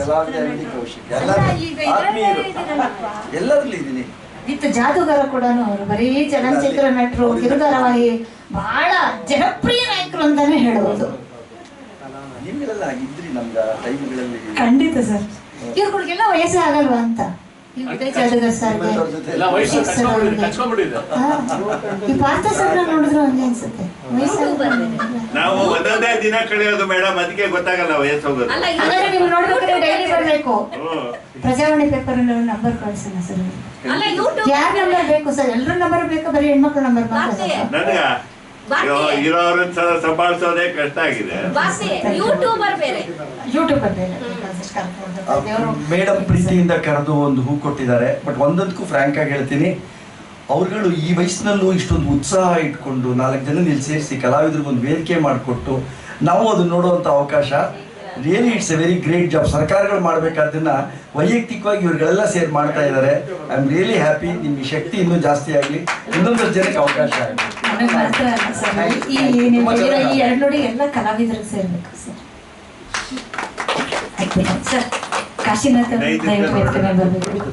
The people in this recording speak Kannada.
ಕಲಾವಿದರಲ್ಲಿ ಕೌಶಿಕ್ ಎಲ್ಲರಲ್ಲಿ ಇದ್ದೀನಿ. ವಿತ್ ಜಾದೂಗಾರ ಕೂಡ ಅವರು ಬರೀ ಚಲನಚಿತ್ರ ನಟರು, ಕಿರುಧಾರಾವಾಹಿ ಬಹಳ ಜನಪ್ರಿಯ ನಾಯಕರು ಅಂತಾನೆ ಹೇಳಬಹುದು. ನೀವೆಲ್ಲ ಇದ್ರಿ ನಮ್ಗ ಟೈಮ್ಗಳಲ್ಲಿ. ಖಂಡಿತ ಸರ್. ಇವ್ರಿಗೆಲ್ಲ ವಯಸ್ಸೇ ಆಗಲ್ವಾ ಅಂತ ಈ ಉದಯ್ ಜಾದೂಗಾರ್ ಸರ್ಗೆ, ಈ ಪಾರ್ಥ ಸರ್ ನೋಡಿದ್ರು ಹಂಗೆ ಅನ್ಸುತ್ತೆ. ನಾವು ಒಂದೊಂದೇ ದಿನ ಕಳೆಯೋದು ಮೇಡಮ್, ಅದಕ್ಕೆ ಗೊತ್ತಾಗಲ್ಲ ವಯಸ್ಸು ಹೋಗೋದು. ಹಾಗಾದ್ರೆ ನೀವು ನೋಡ್ಬೇಕಾದ್ರೆ ಡೈಲಿ ಬರ್ಬೇಕು. ಪ್ರಜಾವಾಣಿ ಪೇಪರ್ ನಂಬರ್ ಕಳ್ಸೋಣ ಸರ್. ಯಾರ ನಂಬರ್ ಬೇಕು ಸರ್? ಎಲ್ರ ನಂಬರ್ ಬೇಕು, ಬರೀ ಹೆಣ್ಮಕ್ಳ ನಂಬರ್ ನನಗ ಇರೋರನ್ನ ಸಂಭಾಳಿಸೋದೇ ಕಷ್ಟ ಆಗಿದೆ. ಮೇಡಮ್ ಪ್ರೀತಿಯಿಂದ ಕರೆದು ಒಂದು ಹೂ ಕೊಟ್ಟಿದ್ದಾರೆ. ಬಟ್ ಒಂದೊಂದಕ್ಕೂ ಫ್ರಾಂಕ್ ಆಗಿ ಹೇಳ್ತೀನಿ, ಅವ್ರುಗಳು ಈ ವಯಸ್ಸಿನಲ್ಲೂ ಇಷ್ಟೊಂದು ಉತ್ಸಾಹ ಇಟ್ಕೊಂಡು 4 ಜನ ಇಲ್ಲಿ ಸೇರಿಸಿ ಕಲಾವಿದ್ರಿಗೊಂದು ವೇದಿಕೆ ಮಾಡಿಕೊಟ್ಟು ನಾವು ಅದನ್ನ ನೋಡುವಂಥ ಅವಕಾಶ, really it's A very great job. ಸರ್ಕಾರಗಳು ಮಾಡಬೇಕಾದನ್ನ ವೈಯಕ್ತಿಕವಾಗಿ ಇವ್ರುಗಳೆಲ್ಲ ಸೇರಿ ಮಾಡ್ತಾ ಇದ್ದಾರೆ. I am really happy. ನಿಮ್ಮ ಶಕ್ತಿ ಇನ್ನೂ ಜಾಸ್ತಿ ಆಗಲಿ, ಇನ್ನೊಂದಷ್ಟು ಜನಕ್ಕೆ ಅವಕಾಶ ಆಗಲಿ. ಈ ಎರಡು ನೋಡಿ ಎಲ್ಲ ಕಲಾವಿದರಿಗೆ ಸೇರ್ಬೇಕು ಸರ್. ಕಾಶಿನಾಥ ಬರಬೇಕು.